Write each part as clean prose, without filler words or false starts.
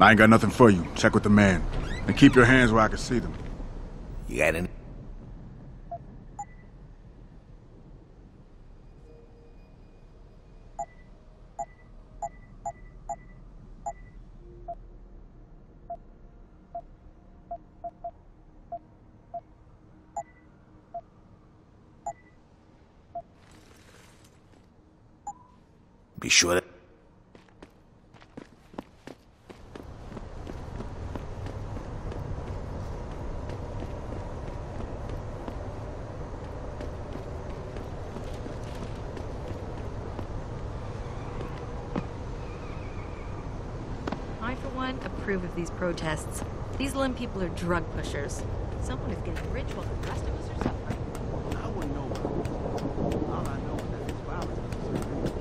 I ain't got nothing for you. Check with the man. And keep your hands where I can see them. You got any? Be sure that... I, for one, approve of these protests. These Lim people are drug pushers. Someone is getting rich while the rest of us are suffering. I wouldn't know about it. All I know is that this violence is absurd.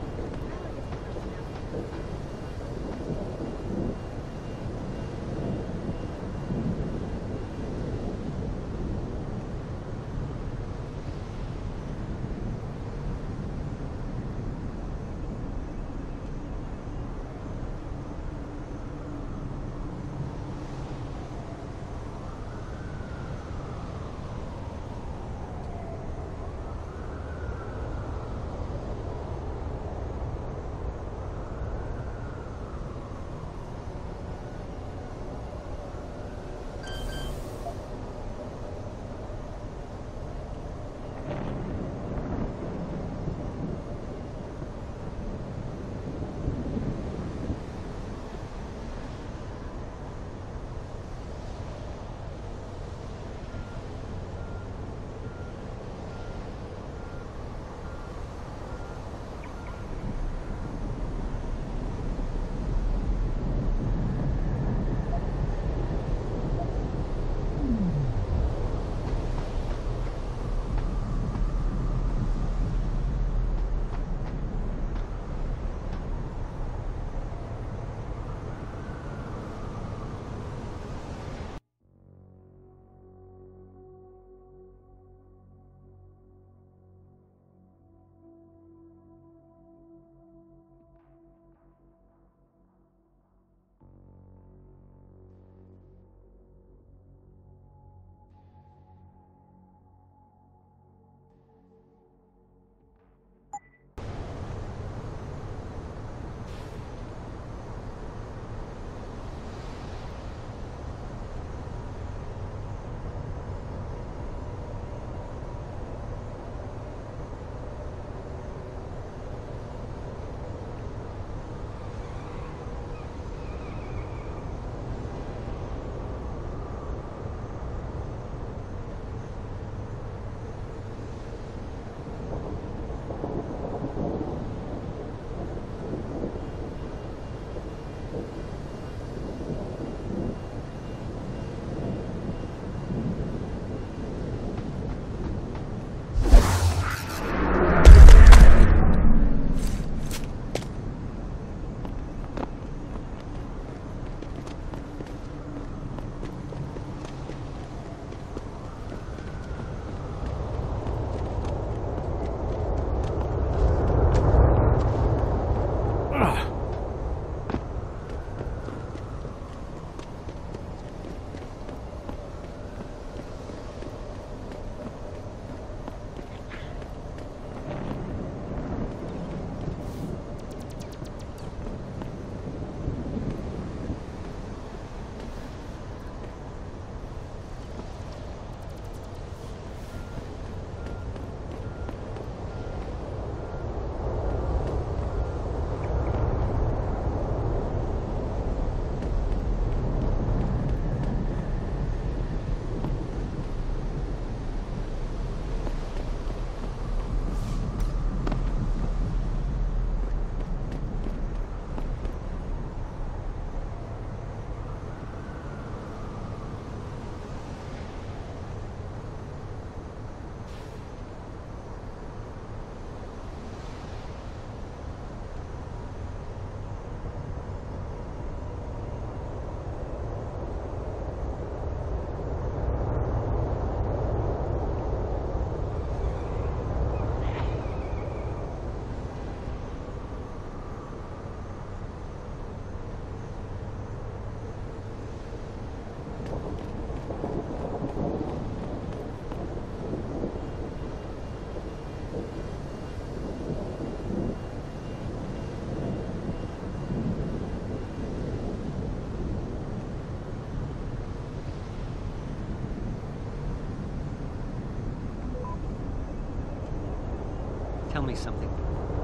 me something.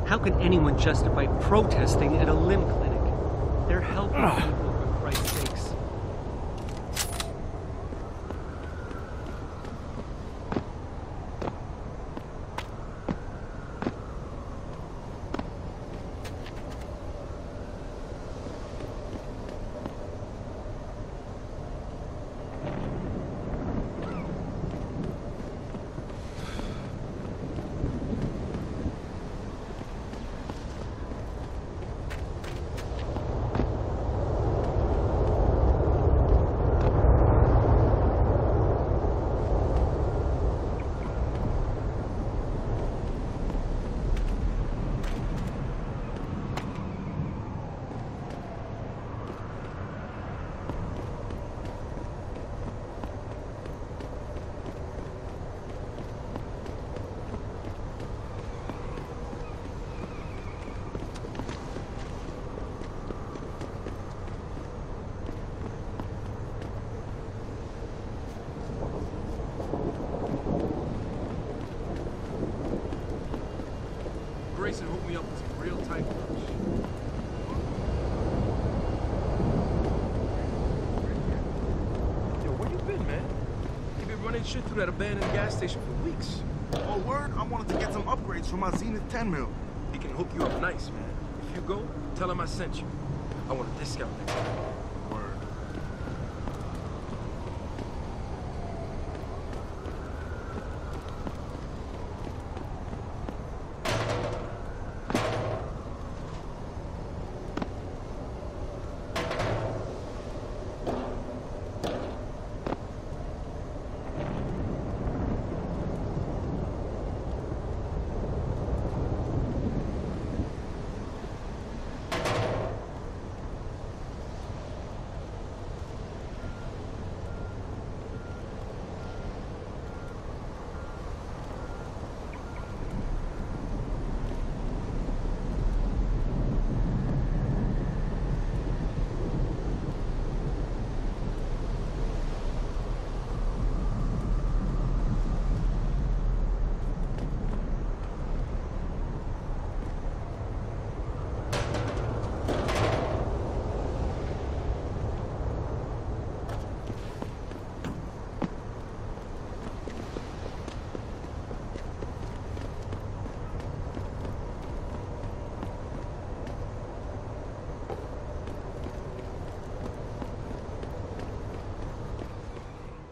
How can anyone justify protesting at a limb clinic? They're helping people, for Christ's sakes. Grayson hooked me up with some real tight punch. Yo, where you been, man? You been running shit through that abandoned gas station for weeks. Oh, word? I wanted to get some upgrades for my Zenith 10 mil. He can hook you up nice, man. If you go, tell him I sent you. I want a discount next time. Word.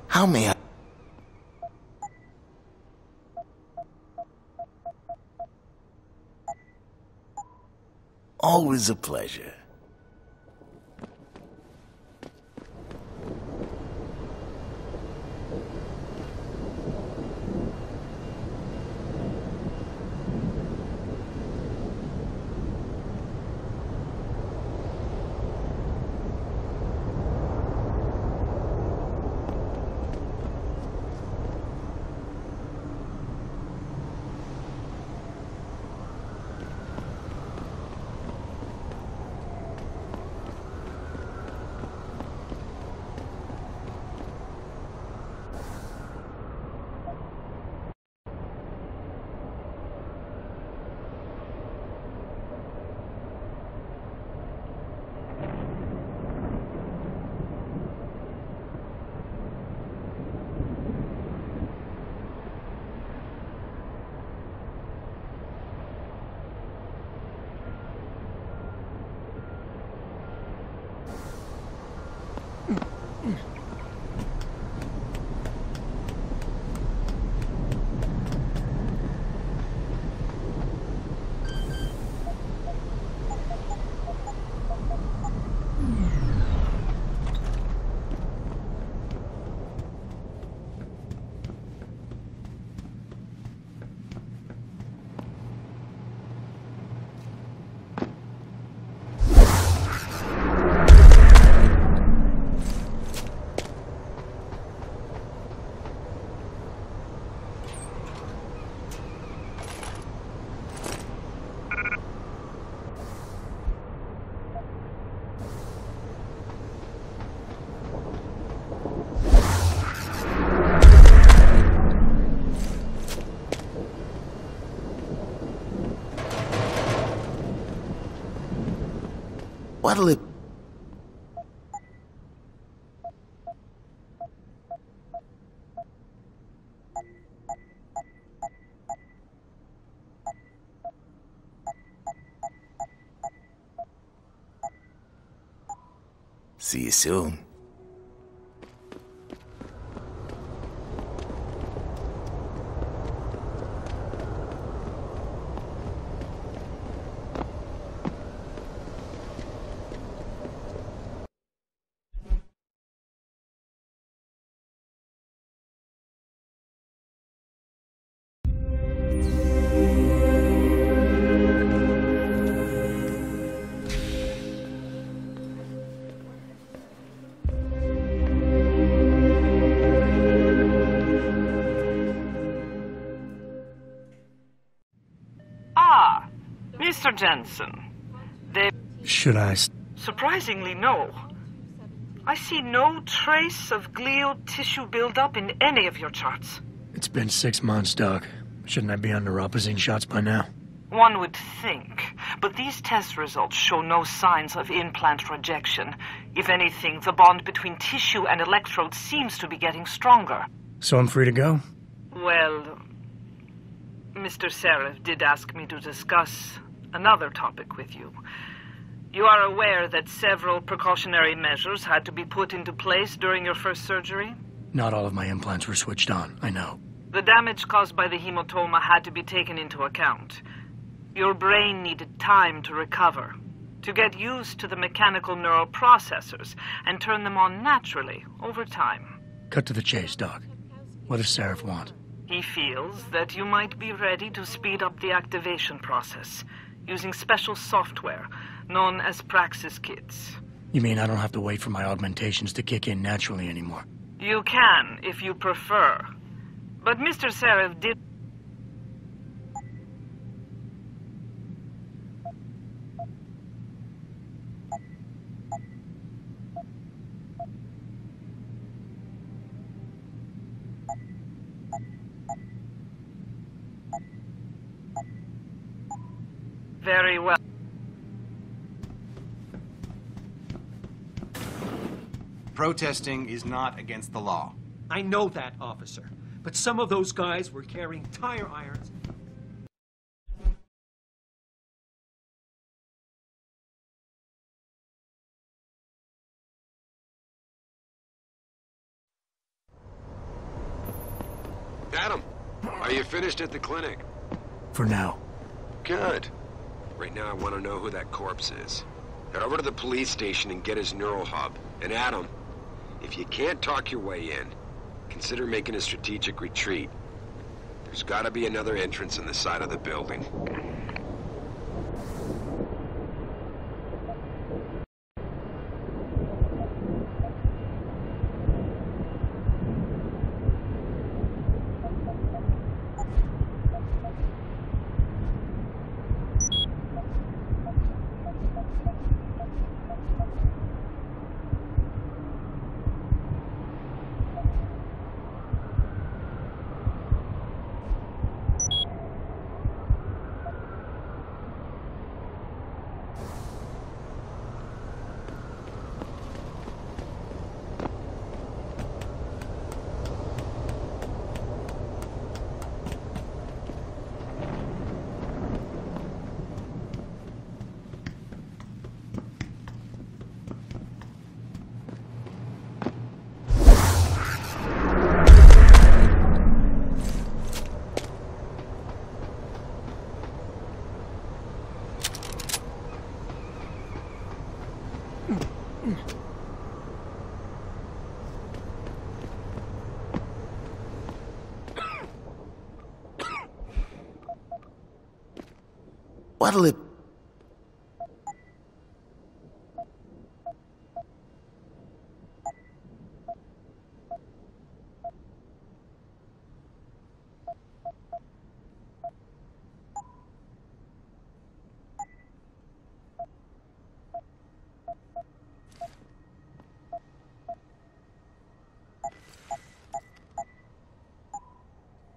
How may I? Always a pleasure. What'll it... See you soon. Mr. Jensen, Should I... surprisingly, no. I see no trace of glial tissue buildup in any of your charts. It's been 6 months, Doc. Shouldn't I be on neuropozyne shots by now? One would think, but these test results show no signs of implant rejection. If anything, the bond between tissue and electrodes seems to be getting stronger. So I'm free to go? Well, Mr. Seraph did ask me to discuss another topic with you. You are aware that several precautionary measures had to be put into place during your first surgery? Not all of my implants were switched on, I know. The damage caused by the hematoma had to be taken into account. Your brain needed time to recover, to get used to the mechanical neural processors and turn them on naturally over time. Cut to the chase, Doc. What does Seraph want? He feels that you might be ready to speed up the activation process using special software known as Praxis kits. You mean I don't have to wait for my augmentations to kick in naturally anymore? You can, if you prefer. But Mr. Seraph did... Very well. Protesting is not against the law. I know that, officer. But some of those guys were carrying tire irons. Adam, are you finished at the clinic? For now. Good. Right now I want to know who that corpse is. Head over to the police station and get his neural hub. And Adam, if you can't talk your way in, consider making a strategic retreat. There's gotta be another entrance in the side of the building. What'll it...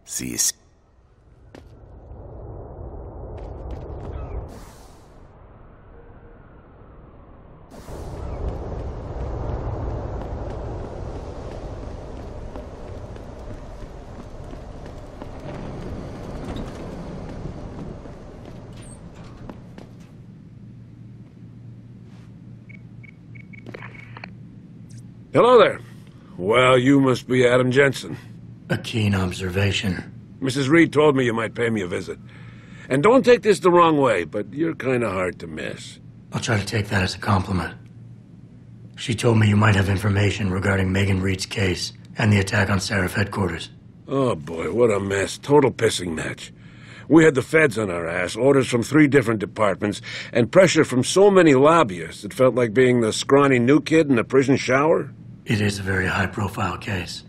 See you soon. Hello there. Well, you must be Adam Jensen. A keen observation. Mrs. Reed told me you might pay me a visit. And don't take this the wrong way, but you're kind of hard to miss. I'll try to take that as a compliment. She told me you might have information regarding Megan Reed's case and the attack on Seraph headquarters. Oh boy, what a mess. Total pissing match. We had the feds on our ass, orders from 3 different departments, and pressure from so many lobbyists it felt like being the scrawny new kid in a prison shower. It is a very high-profile case.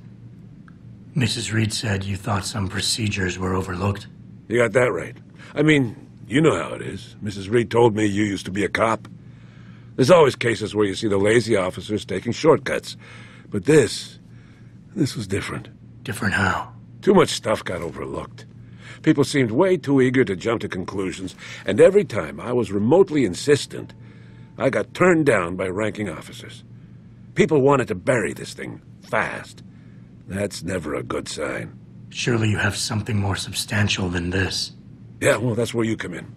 Mrs. Reed said you thought some procedures were overlooked. You got that right. I mean, you know how it is. Mrs. Reed told me you used to be a cop. There's always cases where you see the lazy officers taking shortcuts. But this was different. Different how? Too much stuff got overlooked. People seemed way too eager to jump to conclusions, and every time I was remotely insistent, I got turned down by ranking officers. People wanted to bury this thing fast. That's never a good sign. Surely you have something more substantial than this. Yeah, well, that's where you come in.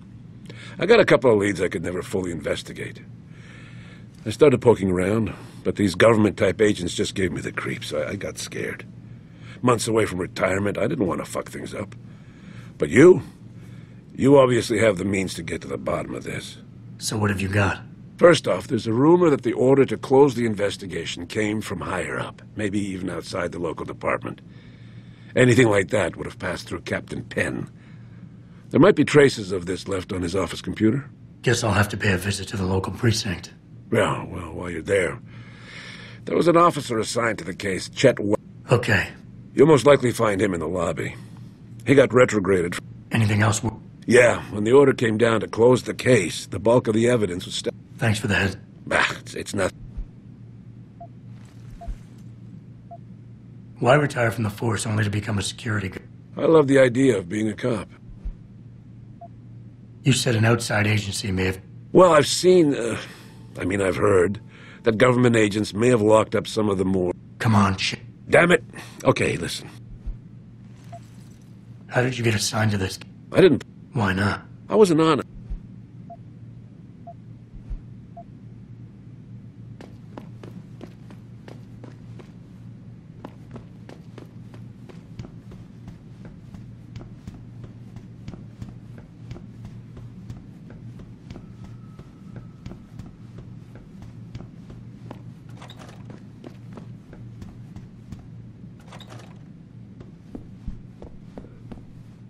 I got a couple of leads I could never fully investigate. I started poking around, but these government-type agents just gave me the creeps. I got scared. Months away from retirement, I didn't want to fuck things up. But you obviously have the means to get to the bottom of this. So what have you got? First off, there's a rumor that the order to close the investigation came from higher up, maybe even outside the local department. Anything like that would have passed through Captain Penn. There might be traces of this left on his office computer. Guess I'll have to pay a visit to the local precinct. Well, while you're there, there was an officer assigned to the case, Chet Okay. You'll most likely find him in the lobby. He got retrograded. Anything else? Yeah, when the order came down to close the case, the bulk of the evidence was still... Thanks for the heads. It's not... Why retire from the force only to become a security guard? I love the idea of being a cop. You said an outside agency may have... Well, I've seen... I've heard that government agents may have locked up some of the more... Come on, shit. Damn it! Okay, listen. How did you get assigned to this? I didn't... Why not? I wasn't on it.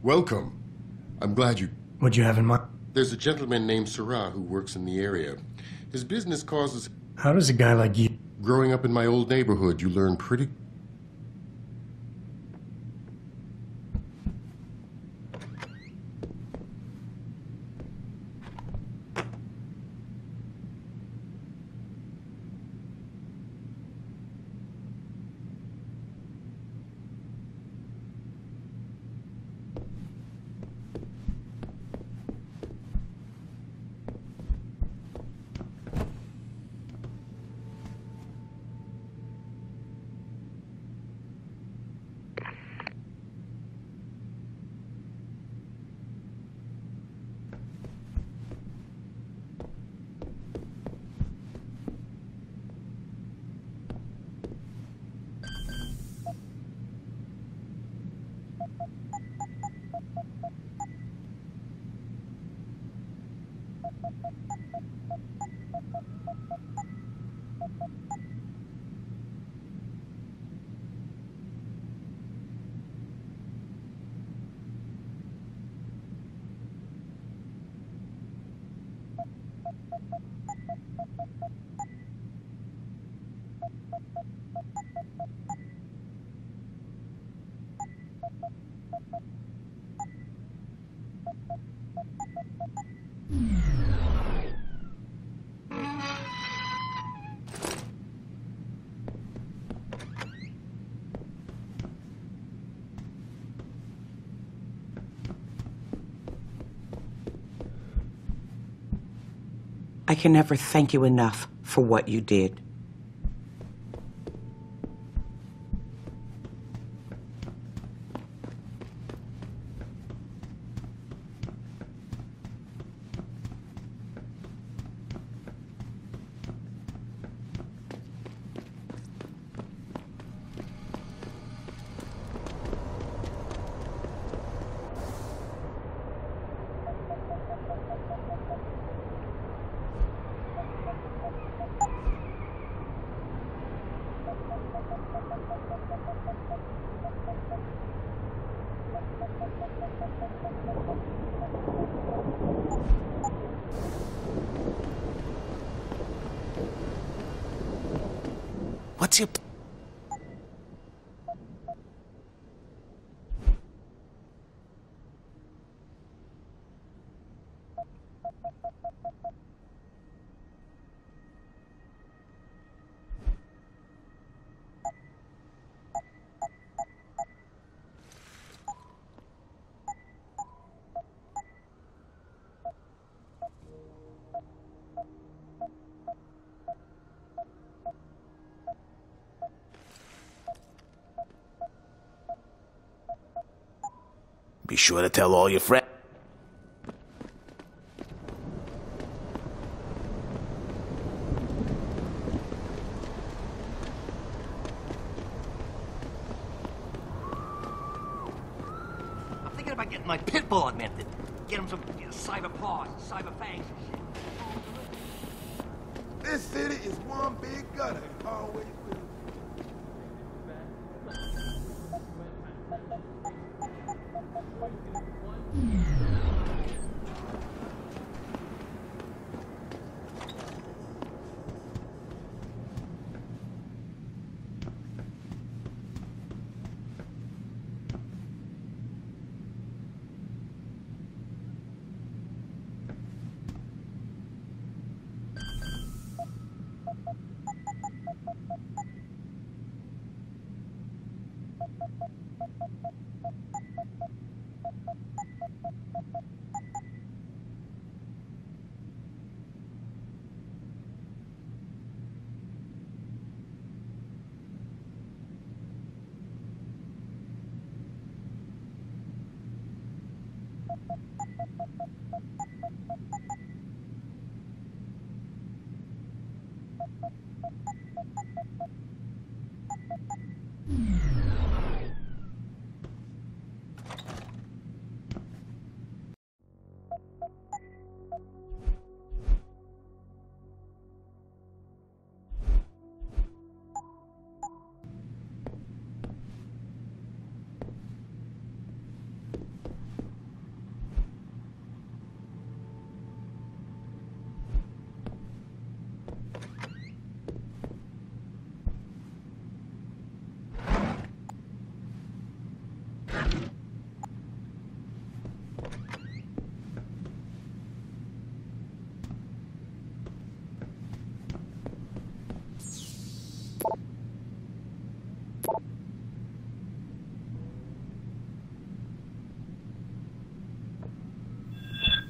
Welcome. I'm glad you... What'd you have in mind? There's a gentleman named Sarah who works in the area. His business causes... How does a guy like you... Growing up in my old neighborhood, you learn pretty... I can never thank you enough for what you did. What's your... Be sure to tell all your friends. I'm thinking about getting my pit bull augmented. Get him some cyber paws, cyber fangs and shit. This city is one big gutter. Always will.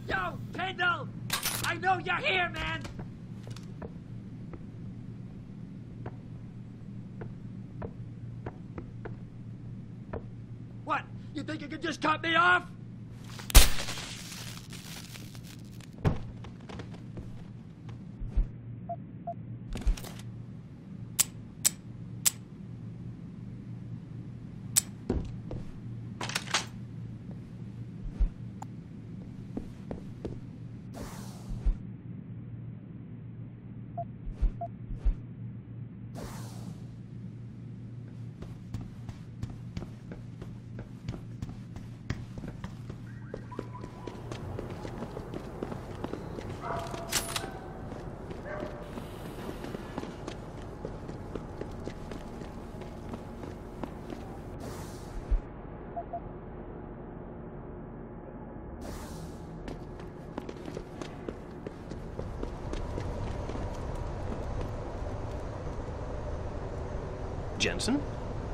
Yo, Kendall! I know you're here, man! What? You think you can just cut me off? Jensen?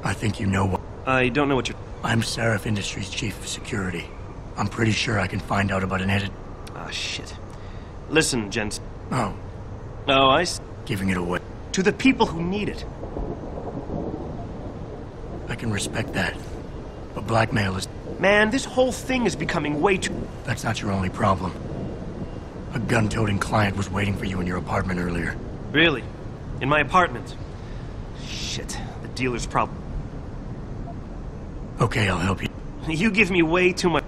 I think you know what... I don't know what you're... I'm Seraph Industries' chief of security. I'm pretty sure I can find out about an edit... Ah, shit. Listen, Jensen. Oh. Oh, Giving it away. To the people who need it. I can respect that. But blackmail is... Man, this whole thing is becoming way too... That's not your only problem. A gun-toting client was waiting for you in your apartment earlier. Really? In my apartment? Shit. The dealer's problem. Okay, I'll help you. You give me way too much...